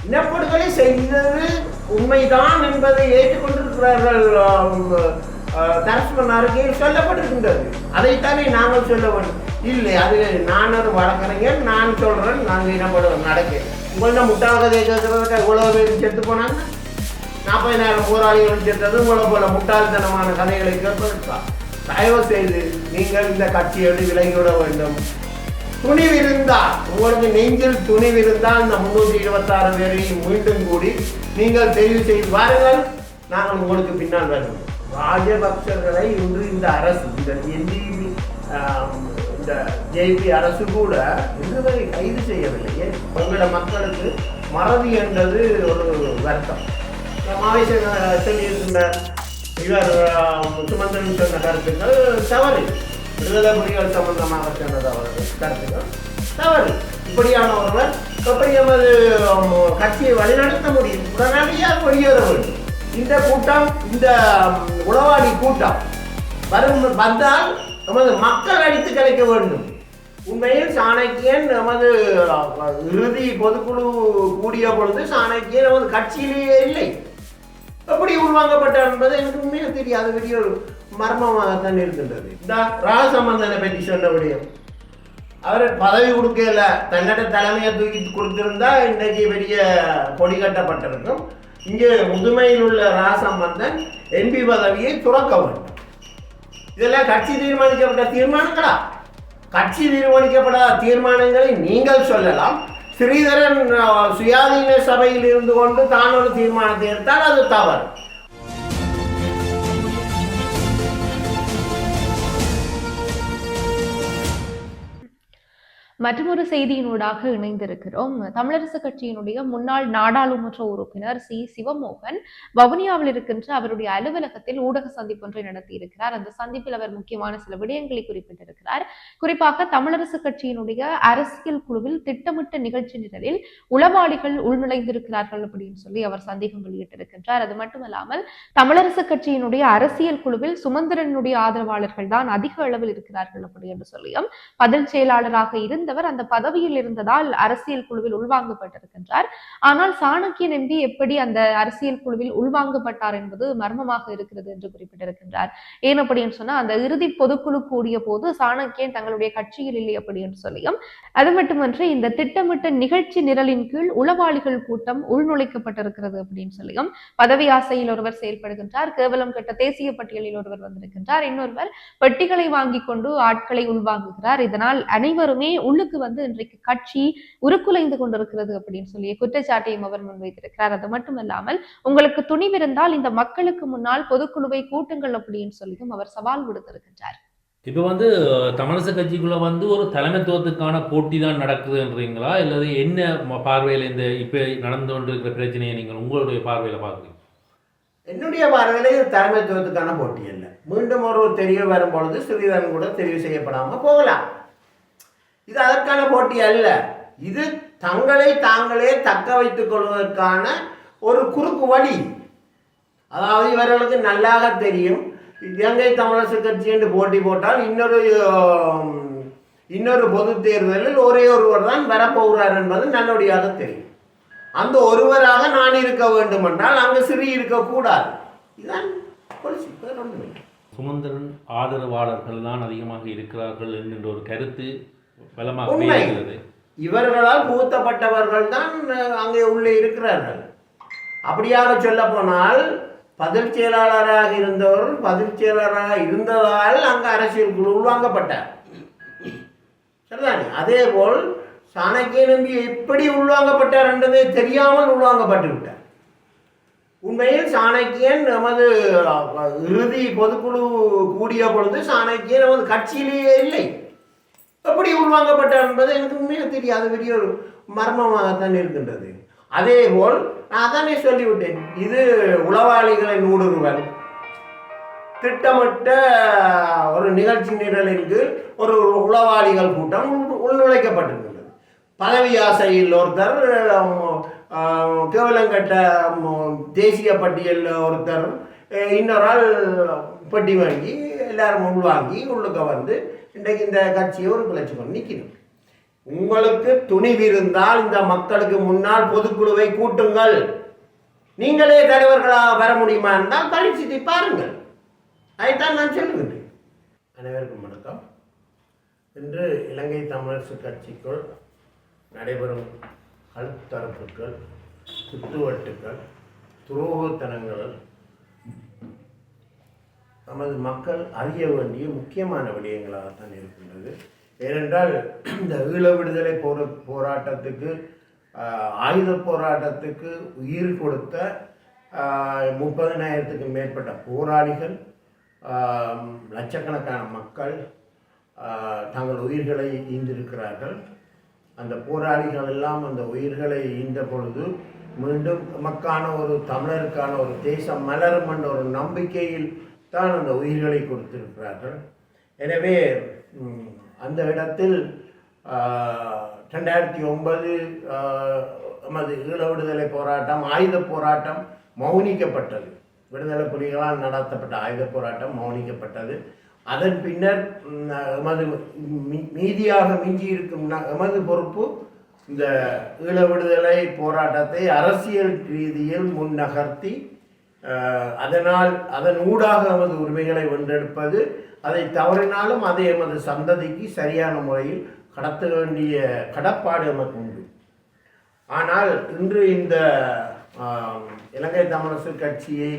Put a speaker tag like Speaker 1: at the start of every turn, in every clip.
Speaker 1: இனப்படுகொலை செய்தது உண்மைதான் என்பதை ஏற்றுக்கொண்டிருக்கிறார்கள். தரஸ்மன் அறிக்கையில் சொல்லப்பட்டிருக்கின்றது. அதைத்தானே நாங்கள் சொல்ல வேண்டும். இல்லை, அது நான் ஒரு வழக்கறிஞர், நான் சொல்றேன், நாங்கள் இனப்படுகொலை நடக்க உங்கள்ட்ட முட்டாள்கதை கேட்கறதுக்கு இவ்வளவு பேர் செத்து போனாங்க. 40,000 போராளிகள் செத்தது உங்களை போல முட்டாள்தனமான கதைகளை கேட்பதற்கா? தயவு செய்து நீங்கள் இந்த கட்சியோடு விலகிவிட வேண்டும். துணிவிருந்தால், உங்களுக்கு நெஞ்சில் துணிவிருந்தால் இந்த 326 பேரையும் மீண்டும் கூடி நீங்கள் தெரிவு செய்து வாருங்கள், நாங்கள் உங்களுக்கு பின்னால் வருவோம். ராஜபக்சர்களை இன்று இந்த அரசு, இந்த என்டிபி, இந்த ஜேபி அரசு கூட இதுவரை கைது செய்யவில்லையே. உங்களோட மக்களுக்கு மறதி என்றது ஒரு வருத்தம். மாவேசன் சொல்லியிருக்கின்றார், இவர் சுமந்திரன் சொன்ன கருத்துக்கள் தவறு, விடுதலை புலிகள் சம்பந்தமாக சொன்ன கருத்துக்கள் தவறு. இப்படியான ஒருவர் எப்படி எமது கட்சியை வழிநடத்த முடியும்? உடனடியாக வெளியேற வேண்டும். இந்த கூட்டம், இந்த உளவாளி கூட்டம் வந்தால் நமது மக்கள் அடித்து கலைக்க வேண்டும். உண்மையில் சாணக்கியன் நமது இறுதி பொதுக்குழு கூடிய பொழுது சாணக்கியன் நமது கட்சியிலேயே இல்லை. எப்படி உள்வாங்கப்பட்டார் என்பது எனக்கு உண்மையாக தெரியாது. பெரிய ஒரு மர்மமாகத்தான் இருக்கின்றது. இந்த ராசம்பந்தனை பற்றி சொன்ன விடயம், அவர் பதவி கொடுக்கல, தன்னோட தலைமையை தூக்கி கொடுத்திருந்தா இன்றைக்கு பெரிய கொடி கட்டப்பட்டிருக்கும். இங்கே முதுமையில் உள்ள ராசம்பந்தன் எம்பி பதவியை துறக்க வேண்டும். இதெல்லாம் கட்சி தீர்மானிக்கப்பட்ட தீர்மானங்களா? கட்சி தீர்மானிக்கப்படாத தீர்மானங்களை நீங்கள் சொல்லலாம். ஸ்ரீதரன் சுயாதீன சபையில் இருந்து கொண்டு தான் ஒரு தீர்மானத்தை எடுத்தால் அது தவறு.
Speaker 2: மற்றொரு செய்தியினூடாக இணைந்திருக்கிறோம். தமிழரசு கட்சியினுடைய முன்னாள் நாடாளுமன்ற உறுப்பினர் சி சிவமோகன் வவுனியாவில் இருக்கின்ற அவருடைய அலுவலகத்தில் ஊடக சந்திப்பு ஒன்றை நடத்தியிருக்கிறார். அந்த சந்திப்பில் அவர் முக்கியமான சில விடயங்களை குறிப்பிட்டிருக்கிறார். குறிப்பாக தமிழரசு கட்சியினுடைய அரசியல் குழுவில் திட்டமிட்ட நிகழ்ச்சி நிரலில் உளவாளிகள் உள்நுழைந்திருக்கிறார்கள் அப்படின்னு சொல்லி அவர் சந்தேகம் வெளியிட்டிருக்கின்றார். அது மட்டுமல்லாமல் தமிழரசு கட்சியினுடைய அரசியல் குழுவில் சுமந்திரனுடைய ஆதரவாளர்கள் தான் அதிக அளவில் இருக்கிறார்கள் அப்படி என்று சொல்லியும் பதில் செயலாளராக இருந்தவர் அந்த பதவியில் இருந்ததால் அரசியல் குழுவில் உள்வாங்கப்பட்டிருக்கின்றார். ஆனால் சாணக்கியன் எம்பி எப்படி அந்த அரசியல் குழுவில் உள்வாங்கப்பட்டார் என்பது மர்மமாக இருக்கிறது என்று குறிப்பிட்டிருக்கின்றார். ஏன் அப்படின்னு சொன்னா, அந்த இறுதி பொதுக்குழு கூடிய போது சாணக்கியன் தங்களுடைய கட்சியில் இல்லை அப்படி என்று சொல்லியும், அது மட்டுமன்றி இந்த திட்டமிட்ட நிகழ்ச்சி நிரலின் கீழ் உளவாளிகள் கூட்டம் உள்நுழைக்கப்பட்டிருக்கிறது அப்படின்னு சொல்லியும், பதவி ஆசையில் ஒருவர் செயல்படுகின்றார், கேவலம் கட்ட தேசிய பட்டியலில் ஒருவர் வந்திருக்கின்றார், இன்னொருவர் பெட்டிகளை வாங்கி கொண்டு ஆட்களை உள்வாங்குகிறார். இதனால் அனைவருமே உள்ளுக்கு வந்து இன்றைக்கு கட்சி உருக்குலைந்து கொண்டிருக்கிறது அப்படின்னு சொல்லி குற்றச்சாட்டையும் அவர் முன்வைத்திருக்கிறார். அது மட்டுமல்லாமல் உங்களுக்கு துணிவிருந்தால் இந்த மக்களுக்கு முன்னால் பொதுக்குழுவை கூட்டுங்கள் அப்படின்னு சொல்லியும் அவர் சவால் விடுத்திருக்கின்றார்.
Speaker 3: இப்போ தமிழரசு கட்சிக்குள்ள ஒரு தலைமைத்துவத்துக்கான போட்டி தான் நடக்குதுன்றீங்களா, இல்லது என்ன பார்வையில் இந்த இப்போ நடந்து கொண்டிருக்கிற பிரச்சனையை நீங்கள் உங்களுடைய பார்வையில் பார்க்குறீங்க?
Speaker 1: என்னுடைய பார்வையில் தலைமைத்துவத்துக்கான போட்டி அல்ல. மீண்டும் ஒரு தெரிவு வரும்பொழுது ஸ்ரீதரன் கூட தெரிவு செய்யப்படாமல் போகலாம். இது அதற்கான போட்டி அல்ல. இது தங்களை தாங்களே தக்க வைத்துக் கொள்வதற்கான ஒரு குறுக்கு வழி. அதாவது இவர்களுக்கு நல்லாக தெரியும், இலங்கை தமிழரசு கட்சி என்று போட்டி போட்டால் இன்னொரு பொது தேர்தலில் ஒரே ஒருவர் தான் வரப்போகிறார் என்பது நல்லபடியாக தெரியும். அந்த ஒருவராக நான் இருக்க வேண்டும் என்றால் அங்கு சிறி இருக்கக்கூடாது. இதுதான்
Speaker 3: சுமந்திரன் ஆதரவாளர்கள் தான் அதிகமாக இருக்கிறார்கள் என்கின்ற ஒரு கருத்து
Speaker 1: உண்மை. இவர்களால் புகுத்தப்பட்டவர்கள் தான் அங்கே உள்ளே இருக்கிறார்கள். அப்படியாக சொல்ல போனால் பதில் செயலாளராக இருந்தவர் பதில் செயலாளராக இருந்ததால் அங்கு அரசியல் குழு உள்வாங்கப்பட்டார். சரிதானே? அதே போல் சாணக்கிய நம்பி எப்படி உள்வாங்கப்பட்டார் என்பதை தெரியாமல் உள்வாங்கப்பட்டு விட்டார். உண்மையில் சாணக்கியன் நமது இறுதி பொதுக்குழு கூடிய பொழுது சாணக்கியன் நமது கட்சியிலேயே இல்லை. எப்படி உள்வாங்கப்பட்டார் என்பது எனக்கு உண்மையாக தெரியாது. பெரிய ஒரு மர்மமாகத்தான் இருக்கின்றது. அதே போல் நான் தானே சொல்லிவிட்டேன், இது உளவாளிகளின் ஊடுருவல், திட்டமிட்ட ஒரு நிகழ்ச்சி நிரலிற்கு ஒரு உளவாளிகள் கூட்டம் உள்நுழைக்கப்பட்டிருக்கின்றது. பதவி ஆசையில் ஒருத்தர், கேவலங்கட்ட தேசிய பட்டியலில் ஒருத்தர், இன்னொரு ஆள் பெட்டி வாங்கி எல்லாரும் உள்வாங்கி உள்ளுக்க இன்றைக்கு இந்த கட்சியை ஒரு கிளச்சி பண்ணி நிற்கணும். உங்களுக்கு துணிவிருந்தால் இந்த மக்களுக்கு முன்னால் பொதுக்குழுவை கூட்டுங்கள். நீங்களே தலைவர்களாக வர முடியுமா என்றால் பரிசீலித்து பாருங்கள். அதைத்தான் நான் சொல்லுகின்றேன். அனைவருக்கும் வணக்கம். இன்று இலங்கை தமிழரசு கட்சிக்குள் நடைபெறும் கழுத்தரப்புகள், குத்துவட்டுகள், துரோகத்தனங்கள் நமது மக்கள் அறிய வேண்டிய முக்கியமான விடயங்களாகத்தான் இருக்கின்றது. ஏனென்றால் இந்த ஈழ விடுதலை போராட்டத்துக்கு ஆயுத போராட்டத்துக்கு உயிர் கொடுத்த 30,000க்கு மேற்பட்ட போராளிகள், லட்சக்கணக்கான மக்கள் தங்கள் உயிர்களை ஈந்திருக்கிறார்கள். அந்த போராளிகள் எல்லாம் அந்த உயிர்களை ஈந்த பொழுது மீண்டும் நமக்கான ஒரு தமிழருக்கான ஒரு தேசம் மலரும் என்ற ஒரு நம்பிக்கையில் தான் அந்த உயிர்களை கொடுத்திருக்கிறார்கள். எனவே அந்த இடத்தில் 2009 நமது ஈழ விடுதலை போராட்டம், ஆயுத போராட்டம் மௌனிக்கப்பட்டது. விடுதலை புலிகளால் நடத்தப்பட்ட ஆயுத போராட்டம் மௌனிக்கப்பட்டது. அதன் பின்னர் எமது மீதியாக மிஞ்சியிருக்கும் எமது பொறுப்பு இந்த ஈழ விடுதலை போராட்டத்தை அரசியல் ரீதியில் முன்னகர்த்தி அதன் ஊடாக எமது உரிமைகளை வென்றெடுப்பது. அதை தவறினாலும் அதை எமது சந்ததிக்கு சரியான முறையில் கடத்த வேண்டிய கடப்பாடு எமக்கு உண்டு. ஆனால் இன்று இந்த இலங்கை தமிழரசு கட்சியை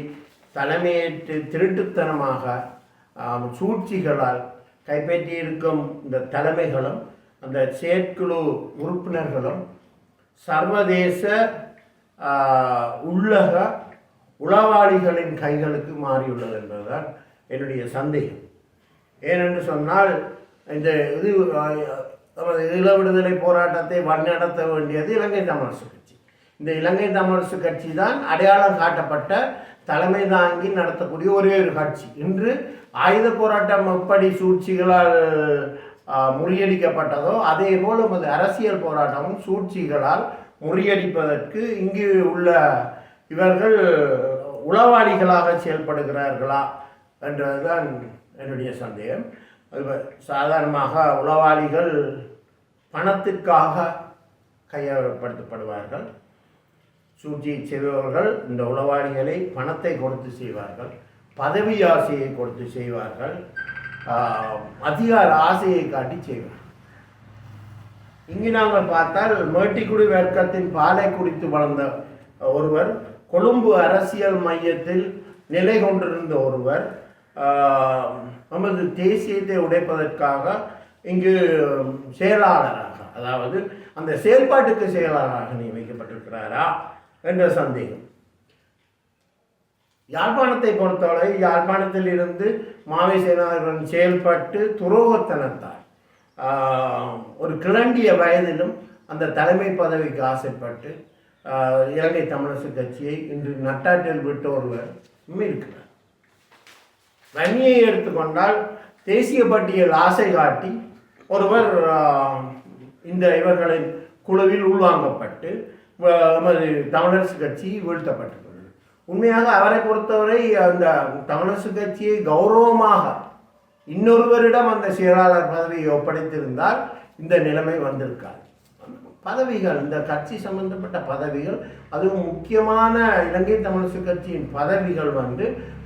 Speaker 1: தலைமையேற்று திருட்டுத்தனமாக சூழ்ச்சிகளால் கைப்பற்றியிருக்கும் இந்த தலைமைகளும் அந்த செயற்குழு உறுப்பினர்களும் சர்வதேச உள்ளக உளவாளிகளின் கைகளுக்கு மாறியுள்ளது என்பதுதான் என்னுடைய சந்தேகம். ஏனென்று சொன்னால் இந்த நமது ஈழ விடுதலை போராட்டத்தை வழிநடத்த வேண்டியது இலங்கை தமிழரசு கட்சி. இந்த இலங்கை தமிழரசு கட்சி தான் அடையாளம் காட்டப்பட்ட தலைமை தாங்கி நடத்தக்கூடிய ஒரே ஒரு கட்சி. இன்று ஆயுத போராட்டம் எப்படி சூழ்ச்சிகளால் முறியடிக்கப்பட்டதோ அதே போல் நமது அரசியல் போராட்டமும் சூழ்ச்சிகளால் முறியடிப்பதற்கு இங்கு உள்ள இவர்கள் உளவாளிகளாக செயல்படுகிறார்களா என்றதுதான் என்னுடைய சந்தேகம். சாதாரணமாக உளவாளிகள் பணத்திற்காக கையப்படுத்தப்படுவார்கள். சூழ்ச்சியை செய்பவர்கள் இந்த உளவாளிகளை பணத்தை கொடுத்து செய்வார்கள், பதவி ஆசையை கொடுத்து செய்வார்கள், அதிகார ஆசையை காட்டி செய்வார்கள். இங்கு நாங்கள் பார்த்தால் மேட்டிக்குடி வர்க்கத்தின் பாலை குடித்து வளர்ந்த ஒருவர், கொழும்பு அரசியல் மையத்தில் நிலை கொண்டிருந்த ஒருவர், நமது தேசியத்தை உடைப்பதற்காக இங்கு செயலாளராக, அதாவது அந்த செயல்பாட்டுக்கு செயலாளராக நியமிக்கப்பட்டிருக்கிறாரா என்ற சந்தேகம். யாழ்ப்பாணத்தை பொறுத்தவரை யாழ்ப்பாணத்தில் இருந்து மாவை சேனாதிபதியுடன் செயல்பட்டு துரோகத்தனத்தால் ஒரு கிளண்டிய வயதிலும் அந்த தலைமை பதவிக்கு ஆசைப்பட்டு இலங்கை தமிழரசு கட்சியை இன்று நட்டாற்றில் விட்ட ஒருவர் இருக்கிறார். வன்னியை எடுத்துக்கொண்டால் தேசிய பட்டியல் ஆசை காட்டி ஒருவர் இந்த இவர்களின் குழுவில் உள்வாங்கப்பட்டு நமது தமிழரசு கட்சி வீழ்த்தப்பட்டுள்ளது. உண்மையாக அவரை பொறுத்தவரை அந்த தமிழரசு கட்சியை கௌரவமாக இன்னொருவரிடம் அந்த செயலாளர் பதவியை ஒப்படைத்திருந்தால் இந்த நிலைமை வந்திருக்காது. பதவிகள், இந்த கட்சி சம்பந்தப்பட்ட பதவிகள், அதுவும் முக்கியமான இலங்கை தமிழரசு கட்சியின் பதவிகள்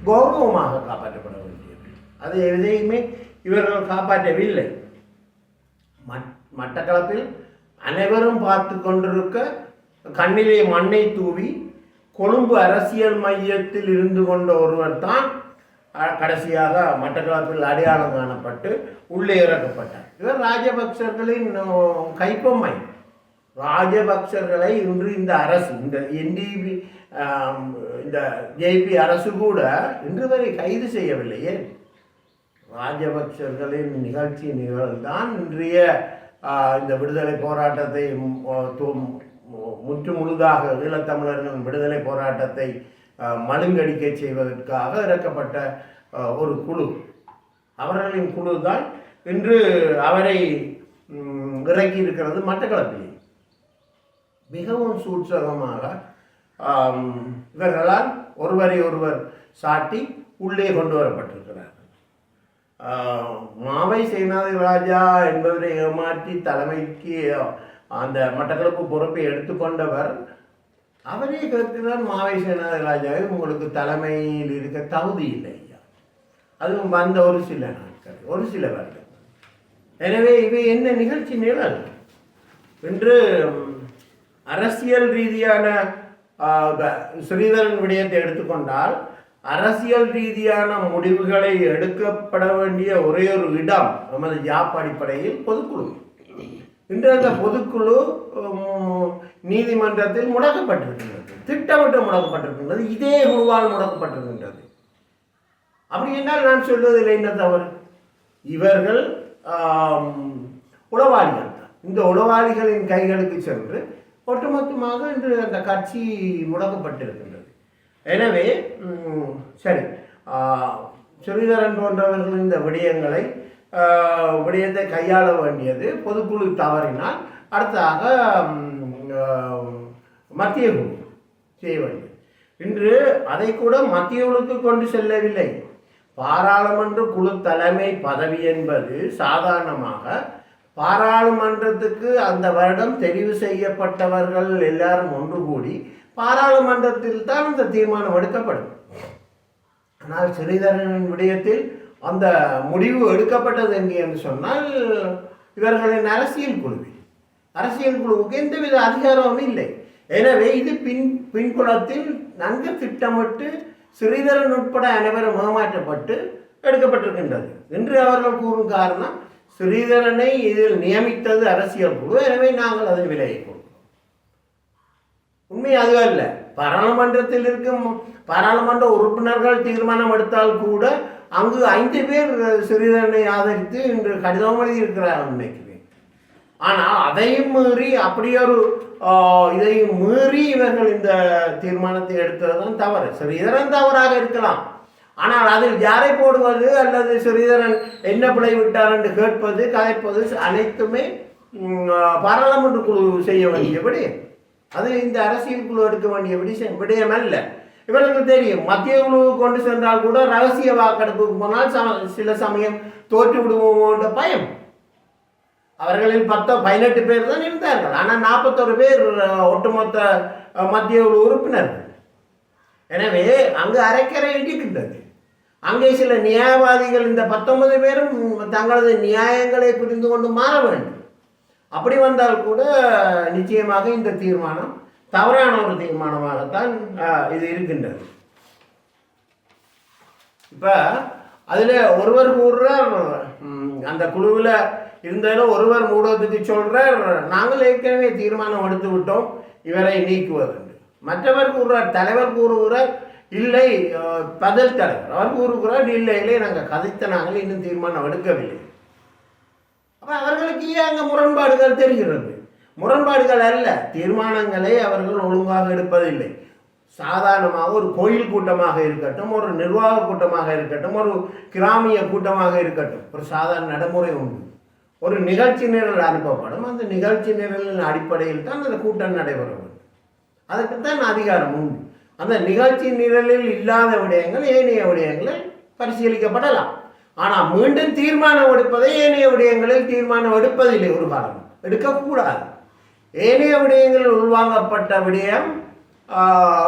Speaker 1: கௌரவமாக காப்பாற்றப்பட வேண்டியது. அது எதையுமே இவர்கள் காப்பாற்றவில்லை. மட்டக்களப்பில் அனைவரும் பார்த்து கொண்டிருக்க கண்ணிலே மண்ணை தூவி கொழும்பு அரசியல் மையத்தில் இருந்து கொண்ட ஒருவர் தான் கடைசியாக மட்டக்களப்பில் அடையாளம் காணப்பட்டு உள்ளே இறக்கப்பட்டார். இவர் ராஜபக்சர்களின் கைப்பொம்மை. ராஜபக்சர்களை இன்று இந்த அரசு, இந்த என்டிபி, இந்த ஜேபி அரசு கூட இன்று வரை கைது செய்யவில்லையே. ராஜபக்சர்களின் நிகழ்தான் இன்றைய இந்த விடுதலை போராட்டத்தை முற்று முழுதாக ஈழத்தமிழர்களின் விடுதலை போராட்டத்தை மழுங்கடிக்க செய்வதற்காக இறக்கப்பட்ட ஒரு குழு. அவர்களின் குழு தான் இன்று அவரை இறக்கி இருக்கிறது மட்டக்களப்பில். மிகவும் சூட்சகமாக இவர்களால் ஒருவரை ஒருவர் சாட்டி உள்ளே கொண்டு வரப்பட்டிருக்கிறார்கள். மாவை சேனாதி ராஜா என்பவரை ஏமாற்றி தலைமைக்கு அந்த மட்டக்களப்பு பொறுப்பை எடுத்துக்கொண்டவர் அவரே கேட்கிறார், மாவை சேனாதி ராஜாவை உங்களுக்கு தலைமையில் இருக்க தகுதி இல்லை ஐயா. அதுவும் வந்த ஒரு சில நாட்கள், ஒரு சில வருடம். எனவே இவை என்ன நிகழ்ச்சி நிழல் என்று அரசியல் ரீதியான ஸ்ரீதரன் விடயத்தை எடுத்துக்கொண்டால் அரசியல் ரீதியான முடிவுகளை எடுக்கப்பட வேண்டிய ஒரே ஒரு இடம் நமது ஜாப் அடிப்படையில் பொதுக்குழு. இன்று அந்த பொதுக்குழு நீதிமன்றத்தில் முடக்கப்பட்டிருக்கின்றது, திட்டமிட்டு முடக்கப்பட்டிருக்கின்றது, இதே குழுவால் முடக்கப்பட்டிருக்கின்றது. அப்படி என்றால் நான் சொல்வதில்லை என்ன தவறு, இவர்கள் உளவாளிகள் தான். இந்த உளவாளிகளின் கைகளுக்கு சென்று ஒட்டுமொத்தமாக இன்று அந்த கட்சி முடக்கப்பட்டிருக்கின்றது. எனவே சரி, ஸ்ரீதரன் போன்றவர்கள் இந்த விடயத்தை கையாள வேண்டியது பொதுக்குழு தவறினால் அடுத்தாக மத்திய குழு செய்ய வேண்டியது. இன்று அதை கூட மத்திய குழுக்கு கொண்டு செல்லவில்லை. பாராளுமன்ற குழு தலைமை பதவி என்பது சாதாரணமாக பாராளுமன்றத்துக்கு அந்த வருடம் தெரிவு செய்யப்பட்டவர்கள் எல்லாரும் ஒன்று கூடி பாராளுமன்றத்தில் தான் அந்த தீர்மானம் எடுக்கப்படும். ஆனால் ஸ்ரீதரனின் விடயத்தில் அந்த முடிவு எடுக்கப்பட்டது என்று சொன்னால் இவர்களின் அரசியல் குழுவுக்கு எந்தவித அதிகாரமும் இல்லை. எனவே இது பின்புலத்தில் நன்கு திட்டமிட்டு ஸ்ரீதரன் உட்பட அனைவரும் ஏமாற்றப்பட்டு எடுக்கப்பட்டிருக்கின்றது என்று அவர்கள் கூறும் காரணம், ஸ்ரீதரனை இதில் நியமித்தது அரசியல் குழு, எனவே நாங்கள் அதை விலகிக் கொள்கிறோம். உண்மை அது அல்ல. பாராளுமன்றத்தில் இருக்கும் பாராளுமன்ற உறுப்பினர்கள் தீர்மானம் எடுத்தால் கூட அங்கு 5 பேர் ஸ்ரீதரனை ஆதரித்து இன்று கடிதம் எழுதியிருக்கிறார்கள் நினைக்கிறேன். ஆனால் அதையும் மீறி இதையும் மீறி இவர்கள் இந்த தீர்மானத்தை எடுத்ததுதான் தவறு. ஸ்ரீதரன் தவறாக இருக்கலாம், ஆனால் அதில் யாரை போடுவது அல்லது ஸ்ரீதரன் என்ன பிழை விட்டார் என்று கேட்பது கதைப்பது அனைத்துமே பாராளுமன்ற குழு செய்ய வேண்டியபடி, அது இந்த அரசியல் குழு எடுக்க வேண்டிய விடயம் அல்ல. இவர்களுக்கு தெரியும், மத்திய குழு கொண்டு சென்றால் கூட ரகசிய வாக்கெடுப்புக்கு போனால் சில சமயம் தோற்று விடுவோமோ என்ற பயம். அவர்களில் 18 பேர் தான் இருந்தார்கள், ஆனால் 41 பேர் ஒட்டுமொத்த மத்திய குழு உறுப்பினர்கள். எனவே அங்கு அரைக்கரை இடிக்கின்றது. அங்கே சில நியாயவாதிகள் இந்த 19 பேரும் தங்களது நியாயங்களை புரிந்து கொண்டு மாற வேண்டும். அப்படி வந்தால் கூட நிச்சயமாக இந்த தீர்மானம் தவறான ஒரு தீர்மானமாகத்தான் இது இருக்கின்றது. இப்போ அதில் ஒருவர் கூறுறார், அந்த குழுவில் இருந்தாலும் ஒருவர் ஊடகத்துக்கு சொல்கிறார், நாங்கள் ஏற்கனவே தீர்மானம் எடுத்து விட்டோம் இவரை நீக்குவது. மற்றவர் கூறுறார், தலைவர் கூறுகிறார் இல்லை, பதில் தலைவர் அவர் கூறுகிறார் இல்லை நாங்கள் நாங்கள் இன்னும் தீர்மானம் எடுக்கவில்லை. அப்போ அவர்களுக்கு ஏன் அங்கே முரண்பாடுகள் தெரிகிறது? முரண்பாடுகள் அல்ல, தீர்மானங்களை அவர்கள் ஒழுங்காக எடுப்பதில்லை. சாதாரணமாக ஒரு கோயில் கூட்டமாக இருக்கட்டும், ஒரு நிர்வாக கூட்டமாக இருக்கட்டும், ஒரு கிராமிய கூட்டமாக இருக்கட்டும், ஒரு சாதாரண நடைமுறை உண்டு. ஒரு நிகழ்ச்சி நிரல் அனுப்பப்படும், அந்த நிகழ்ச்சி நிரலின் அடிப்படையில் தான் அந்த கூட்டம் நடைபெற வேண்டும். அதுக்குத்தான் அதிகாரம் உண்டு. அந்த நிகழ்ச்சி நிரலில் இல்லாத விடயங்கள் ஏனைய விடயங்களை பரிசீலிக்கப்படலாம். ஆனால் மீண்டும் தீர்மானம் எடுப்பதை ஏனைய விடயங்களில் தீர்மானம் எடுப்பதில்லை, ஒரு காலம் எடுக்கக்கூடாது. ஏனைய விடயங்களில் உள்வாங்கப்பட்ட விடயம்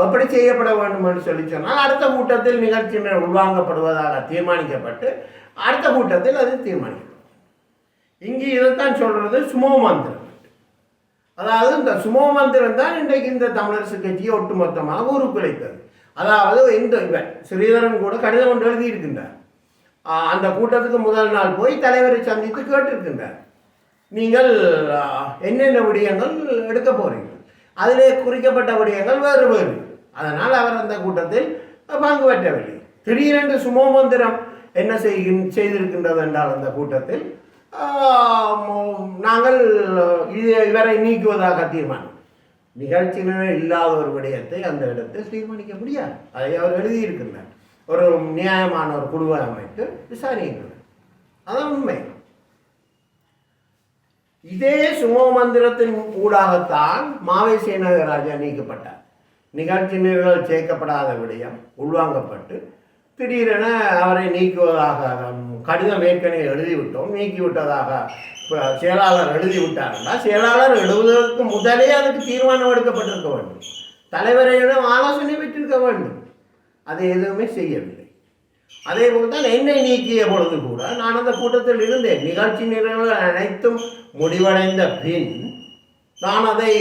Speaker 1: எப்படி செய்யப்பட வேண்டும் என்று சொன்னால் அடுத்த கூட்டத்தில் நிகழ்ச்சி உள்வாங்கப்படுவதாக தீர்மானிக்கப்பட்டு அடுத்த கூட்டத்தில் அது தீர்மானிக்கப்படும். இங்கே இதைத்தான் சொல்றது சுமோ மந்திரம். அதாவது இந்த சுமோ மந்திரம் தான் இன்றைக்கு இந்த தமிழரசு கட்சியை ஒட்டுமொத்தமாக உருக்குலைத்தது. அதாவது இந்த ஸ்ரீதரன் கூட கடிதம் ஒன்று எழுதியிருக்கின்றார். அந்த கூட்டத்துக்கு முதல் நாள் போய் தலைவரை சந்தித்து கேட்டிருக்கின்றார், நீங்கள் என்னென்ன விடயங்கள் எடுக்க போறீங்க, அதிலே குறிக்கப்பட்ட விடயங்கள் வேறு வேறு. அதனால் அவர் அந்த கூட்டத்தில் பங்கு பெற்றவில்லை. திடீரென்று சுமோ மந்திரம் என்ன செய்திருக்கின்றது என்றால் அந்த கூட்டத்தில் நாங்கள் இவரை நீக்குவதாக தீர்மானம். நிகழ்ச்சியினர் இல்லாத ஒரு விடயத்தை அந்த இடத்தில் தீர்மானிக்க முடியாது. அதை அவர் எழுதியிருக்கின்றார். ஒரு நியாயமான ஒரு குழுவை அமைத்து விசாரிக்கின்றனர். அதான் உண்மை. இதே சுமோ மந்திரத்தின் ஊடாகத்தான் மாவை சேனகராஜா நீக்கப்பட்டார். நிகழ்ச்சி நிரல் சேர்க்கப்படாத விடயம் உள்வாங்கப்பட்டு திடீரென அவரை நீக்குவதாக கடிதம் ஏற்கனவே எழுதிவிட்டோம், நீக்கிவிட்டதாக செயலாளர் எழுதிவிட்டாருன்னா செயலாளர் எழுதுவதற்கு முதலே அதுக்கு தீர்மானம் எடுக்கப்பட்டிருக்க வேண்டும், தலைவரையிடம் ஆலோசனை பெற்றிருக்க வேண்டும். அதை எதுவுமே செய்யவில்லை. அதே போல் தான் என்னை நீக்கிய பொழுது கூட நான் அந்த கூட்டத்தில் இருந்தேன். நிகழ்ச்சி நிரல்கள் அனைத்தும் முடிவடைந்த பின் நான் அதை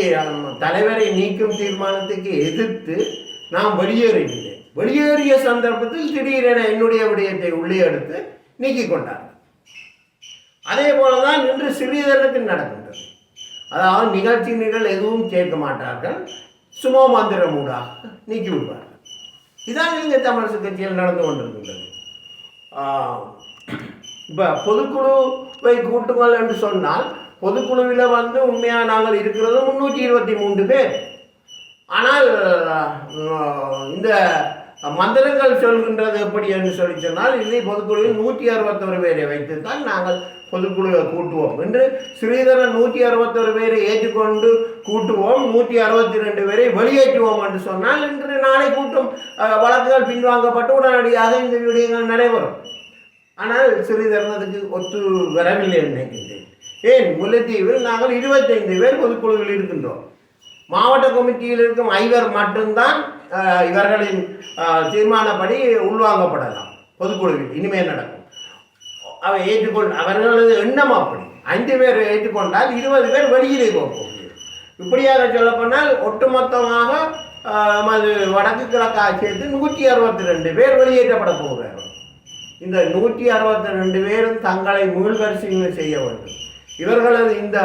Speaker 1: தலைவரை நீக்கும் தீர்மானத்துக்கு எதிர்த்து நான் வெளியேறினேன். வெளியேறிய சந்தர்ப்பத்தில் திடீரென என்னுடைய விடயத்தை உள்ளே எடுத்து நீக்கிக் கொண்டார். அதே போலதான் இன்று சிறிதருக்கு நடக்கின்றது. அதாவது நிகழ்ச்சி நிரல் எதுவும் கேட்க மாட்டார்கள், சுமோ மந்திரம் ஊடாக நீக்கி விடுவார்கள். இதான் இங்கே தமிழரசு கட்சியில் நடந்து கொண்டிருக்கின்றது. இப்போ பொதுக்குழுவை கூட்டுங்கள் என்று சொன்னால் பொதுக்குழுவில் உண்மையாக நாங்கள் இருக்கிறது 323 பேர். ஆனால் இந்த மந்திரங்கள் சொல்கின்றது எப்படி என்று சொன்னால் இல்லை, பொதுக்குழுவில் 161 பேரை வைத்து தான் நாங்கள் பொதுக்குழுவை கூட்டுவோம் என்று ஸ்ரீதரன் 161 பேரை ஏற்றுக்கொண்டு கூட்டுவோம், 162 பேரை வெளியேற்றுவோம் என்று சொன்னால் இன்று நாளை கூட்டும் வழக்குகள் பின்வாங்கப்பட்டு உடனடியாக இந்த விடயங்கள் நடைபெறும். ஆனால் ஸ்ரீதரன் அதுக்கு ஒத்து வரவில்லை நினைக்கின்றேன். ஏன், முல்லைத்தீவில் நாங்கள் 25 பேர் பொதுக்குழுவில் இருக்கின்றோம். மாவட்ட கமிட்டியில் இருக்கும் 5 மட்டும்தான் இவர்களின் தீர்மானப்படி உள்வாங்கப்படலாம் பொதுக்குழுவில். இனிமேல் நடக்கும் அவை ஏற்றுக்கொண்டு அவர்களது எண்ணம் அப்படி 5 பேர் ஏற்றுக்கொண்டால் 20 பேர் வெளியிலே போகும். இப்படியாக சொல்லப்போனால் ஒட்டுமொத்தமாக அது வடக்கு கிழக்காக சேர்த்து 162 பேர் வெளியேற்றப்பட போகிறார்கள். இந்த 162 பேரும் தங்களை மீள்பரிசீலனை செய்ய வேண்டும். இவர்களது இந்த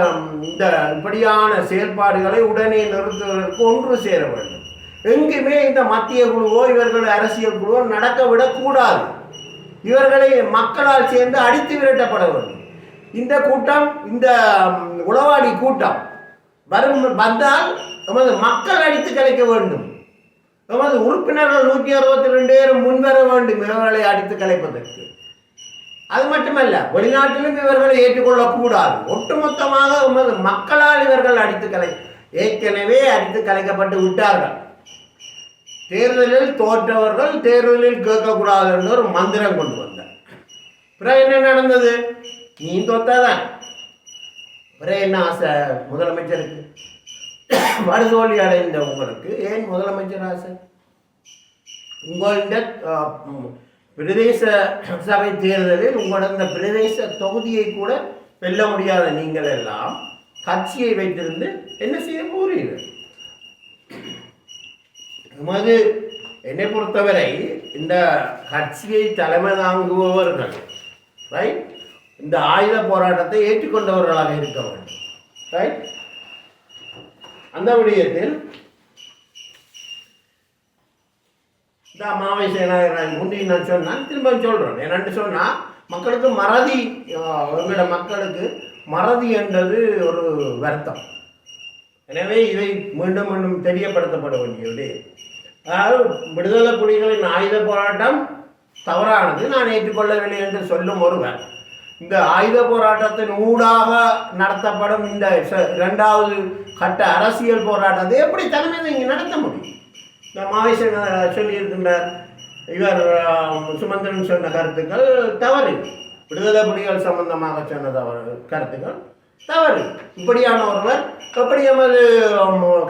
Speaker 1: இந்த இப்படியான செயல்பாடுகளை உடனே நிறுத்துவதற்கு ஒன்று சேர வேண்டும். எங்குமே இந்த மத்திய குழுவோ இவர்கள் அரசியல் குழுவோ நடக்க விடக்கூடாது. இவர்களை மக்களால் சேர்ந்து அடித்து விரட்டப்பட வேண்டும். இந்த கூட்டம், இந்த உளவாளி கூட்டம் வந்தால் நமது மக்கள் அடித்து கலைக்க வேண்டும். நமது உறுப்பினர்கள் 162 பேரும் முன்வர வேண்டும் இவர்களை அடித்து கலைப்பதற்கு. அது மட்டுமல்ல, வெளிநாட்டிலும் இவர்களை ஏற்றுக்கொள்ளக்கூடாது. ஒட்டுமொத்தமாக நமது மக்களால் இவர்கள் ஏற்கனவே அடித்து கலைக்கப்பட்டு விட்டார்கள். தேர்தலில் தோற்றவர்கள் தேர்தலில் கேட்கக்கூடாது என்று ஒரு மந்திரம் கொண்டு வந்தார். பிறகு என்ன நடந்தது? நீ தோத்தாதான். பிறகு என்ன ஆசை முதலமைச்சருக்கு? மறுதோல்வி அடைந்த உங்களுக்கு ஏன் முதலமைச்சர் ஆசை? உங்களுடைய பிரதேச சபை தேர்தலில் உங்களோட இந்த பிரதேச தொகுதியை கூட வெல்ல முடியாத நீங்கள் எல்லாம் கட்சியை வைத்திருந்து என்ன செய்ய போகிறீர்கள்? நமது என்னை பொறுத்தவரை இந்த கட்சியை தலைமை தாங்குபவர்கள் ரைட், இந்த ஆயுத போராட்டத்தை ஏற்றுக்கொண்டவர்களாக இருக்க வேண்டும். ரைட், அந்த விடயத்தில் இந்த மாவை சேனாதிராஜ் முந்தி நான் சொன்னேன், திரும்ப சொல்கிறேன். என்னென்னு சொன்னால் மக்களுக்கு மறதி, எங்களோட மக்களுக்கு மறதி என்றது ஒரு வருத்தம். எனவே இதை மீண்டும் மீண்டும் தெரியப்படுத்தப்பட வேண்டியது. அதாவது விடுதலை புலிகளின் ஆயுத போராட்டம் தவறானது, நான் ஏற்றுக்கொள்ளவில்லை என்று சொல்லும் ஒருவர் இந்த ஆயுத போராட்டத்தின் ஊடாக நடத்தப்படும் இந்த 2வது கட்ட அரசியல் போராட்டத்தை எப்படி தலைமையில் இங்கே நடத்த முடியும்? இந்த மாவேசன் சொல்லியிருக்கின்றார், இவர் சுமந்திரன் சொன்ன கருத்துக்கள் தவறு, விடுதலை புலிகள் சம்பந்தமாக சொன்ன கருத்துக்கள் தவறு. இப்படியான ஒருவர் எப்படி எமது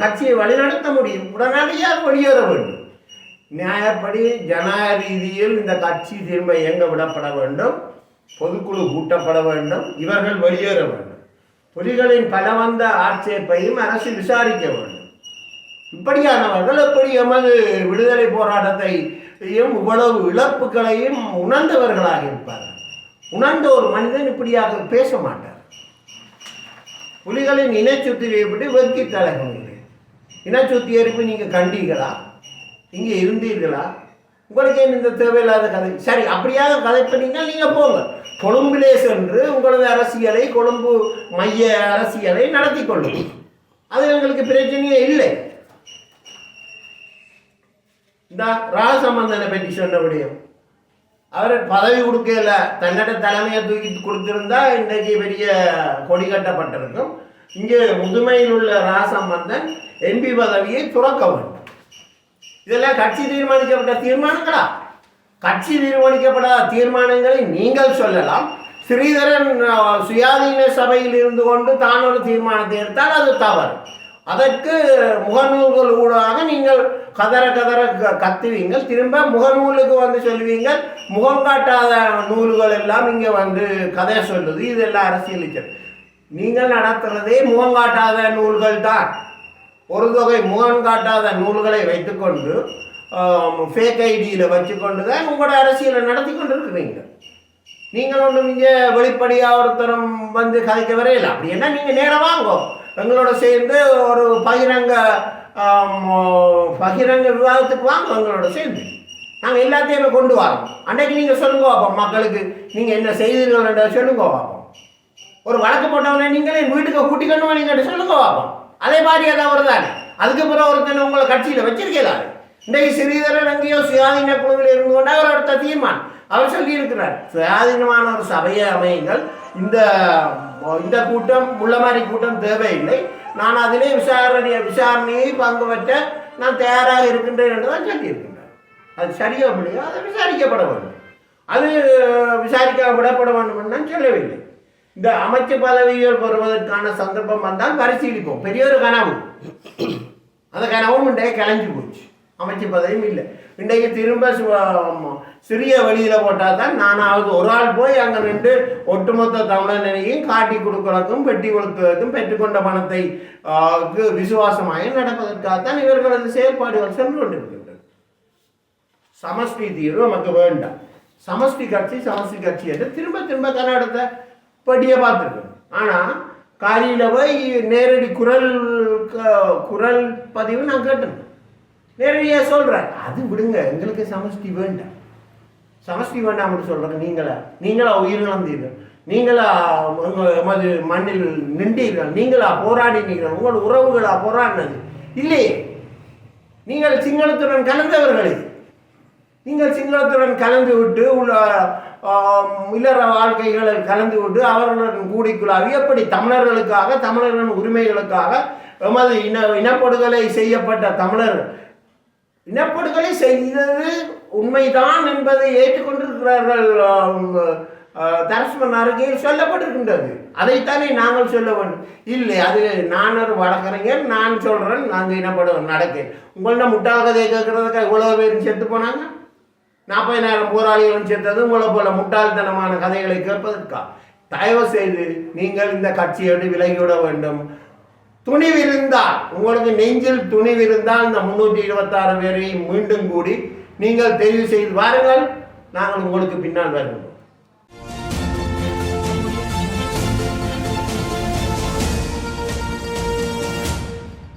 Speaker 1: கட்சியை வழிநடத்த முடியும்? உடனடியாக வெளியேற வேண்டும். நியாயப்படி ஜனநாயக ரீதியில் இந்த கட்சி திரும்ப இயங்க விடப்பட வேண்டும், பொதுக்குழு கூட்டப்பட வேண்டும், இவர்கள் வெளியேற வேண்டும். புலிகளின் பலவந்த ஆட்சேபையும் அரசு விசாரிக்க வேண்டும். இப்படியானவர்கள் எப்படி எமது விடுதலை போராட்டத்தையும் இவ்வளவு இழப்புகளையும் உணர்ந்தவர்களாக இருப்பார்கள். உணர்ந்த ஒரு மனிதன் இப்படியாக பேச மாட்டார். புலிகளின் இனச்சுத்திகரிப்படி வெற்றி தலைவர்கள் இனச்சுத்திகரிப்பு நீங்கள் கண்டீர்களா? இங்கே இருந்தீர்களா? உங்களுக்கு ஏன் இந்த தேவையில்லாத கதை? சரி, அப்படியாக கதைப்பீங்கன்னா நீங்கள் போங்க, கொழும்பிலே சென்று உங்களது அரசியலை, கொழும்பு மைய அரசியலை நடத்தி கொள்ளும். அது எங்களுக்கு பிரச்சனையே இல்லை. இந்த ராசமந்தனை பற்றி சொன்ன விடயம், அவர் பதவி கொடுக்கல, தன்னோட தலைமையை தூக்கி கொடுத்திருந்தா இன்றைக்கு பெரிய கொடி கட்டப்பட்டிருக்கும். இங்கே முதுமையில் உள்ள ராசமந்தன் MP பதவியை துறக்க வேண்டும். இதெல்லாம் கட்சி தீர்மானிக்கப்பட்ட தீர்மானங்களா? கட்சி தீர்மானிக்கப்படாத தீர்மானங்களை நீங்கள் சொல்லலாம். ஸ்ரீதரன் சுயாதீன சபையில் இருந்து கொண்டு தான் ஒரு தீர்மானத்தை எடுத்தால் அது தவறு. அதற்கு முகநூல்கள் ஊடாக நீங்கள் கதற கத்துவீங்கள். திரும்ப முகநூலுக்கு வந்து சொல்லுவீங்கள், முகம் காட்டாத நூல்கள் எல்லாம் இங்கே வந்து கதை சொல்லுது, இதெல்லாம் அரசியலுக்கு. நீங்கள் நடத்துறதே முகம் காட்டாத நூல்கள் தான். ஒரு தொகை முகம் காட்டாத நூல்களை வைத்துக்கொண்டு ஃபேக் ஐடியில் வச்சுக்கொண்டு தான் உங்களோட அரசியலை நடத்தி கொண்டு இருக்கிறீங்க. நீங்கள் ஒன்றும் இங்கே வெளிப்படையாக ஒருத்தரம் வந்து கதைக்க வரையில. அப்படி என்ன நீங்கள் நேரம் வாங்கோ, எங்களோட சேர்ந்து ஒரு பகிரங்க விவாதத்துக்கு வாங்க, எங்களோட சேர்ந்து நாங்கள் எல்லாத்தையுமே கொண்டு வரோம். அன்றைக்கு நீங்கள் சொல்லுங்க பார்ப்போம், மக்களுக்கு நீங்கள் என்ன செய்தீர்கள் சொல்லுங்க பார்ப்போம். ஒரு வழக்கு போட்டவனே நீங்களே வீட்டுக்கு கூட்டிக்கணும் நீங்கள் சொல்லுங்க பார்ப்போம். அதே மாதிரி ஏதாவது வருதானே. அதுக்கப்புறம் ஒருத்தனை உங்களை கட்சியில் வச்சிருக்கலாரு. இன்றைக்கு ஸ்ரீதரன் அங்கேயோ சுயாதீன குழுவில் இருந்து கொண்டு அவர் அடுத்த தீர்மானம் அவர் சொல்லியிருக்கிறார், சுயாதீனமான ஒரு சபையை அமையுங்கள், இந்த கூட்டம் முள்ள மாதிரி கூட்டம் தேவையில்லை, நான் அதிலே விசாரணையை பங்கு பெற்ற நான் தயாராக இருக்கின்றேன் என்று தான் சொல்லியிருக்கின்றார். அது சரியா இல்லையா, அதை விசாரிக்கப்பட வேண்டும். அது விசாரிக்கப்பட வேண்டும் என்று சொல்லவில்லை. இந்த அமைச்சு பதவிகள் பெறுவதற்கான சந்தர்ப்பம் வந்தால் பரிசீலிப்போம். பெரிய ஒரு கனவு, அந்த கனவும் இன்றைய கலைஞ்சு போச்சு. அமைச்சு பதவியும் இல்லை. இன்றைக்கு திரும்ப சிறிய வழியில் போட்டால் தான் நானாவது ஒரு ஆள் போய் அங்கே நின்று ஒட்டுமொத்த தமிழனையும் காட்டி கொடுக்கறதுக்கும் வெட்டி கொடுப்பதற்கும் பெற்றுக்கொண்ட பணத்தை விசுவாசமாக நடப்பதற்காகத்தான் இவர்களது செயல்பாடுகள் சென்று கொண்டிருக்கின்றன. சமஷ்டி தீர்வு நமக்கு வேண்டாம். சமஷ்டி கட்சி என்று திரும்ப திரும்ப கன்னடத்தை படியை பார்த்துருக்கோம். ஆனால் காலையில் போய் நேரடி குரல் பதிவு நான் கேட்டேன். நேரடியாக சொல்கிறேன், அது விடுங்க, எங்களுக்கு சமஷ்டி வேண்டாம். சமஷ்டி வேண்டாம்னு சொல்கிறேன். நீங்களா உயிரிழந்தீர்கள், நீங்களா எமது மண்ணில் நின்றீர்கள், நீங்களா போராடினீர்கள், உங்கள் உறவுகளா போராடினது இல்லையே. நீங்கள் சிங்களத்துடன் கலந்தவர்களே. நீங்கள் சிங்களத்துடன் கலந்து விட்டு இல்லற வாழ்க்கைகளில் கலந்து விட்டு அவர்களுடன் கூடிக்குள்ளாவி எப்படி தமிழர்களுக்காக தமிழர்களின் உரிமைகளுக்காக எமது இனப்படுகொலை செய்யப்பட்ட தமிழர்கள் இனப்படுகொலை செய்தது உண்மைதான் என்பதை ஏற்றுக்கொண்டிருக்கிறார்கள். தரஸ்மன் அறிக்கையில் சொல்லப்பட்டிருக்கின்றது. அதைத்தானே நாங்கள் சொல்ல வேண்டும். இல்லை, அது நான் ஒரு வழக்கறிஞர், நான் சொல்கிறேன், நாங்கள் இனப்படுகொலை நடக்கேன். உங்கள்ட்ட முட்டாள் கதையை கேட்கறதுக்கு இவ்வளோ பேரும் செத்து போனாங்க. 40,000 போராளிகளும் சேர்த்தது உங்களை போல முட்டாள்தனமான கதைகளை கேட்பதற்கா? தயவு செய்து நீங்கள் இந்த கட்சியோடு விலகிவிட வேண்டும். துணிவிருந்தால், உங்களுக்கு நெஞ்சில் துணிவிருந்தால் இந்த 326 பேரையும் மீண்டும் கூடி நீங்கள் தெரிவு செய்து வாருங்கள், நாங்கள் உங்களுக்கு பின்னால் வருகிறோம்.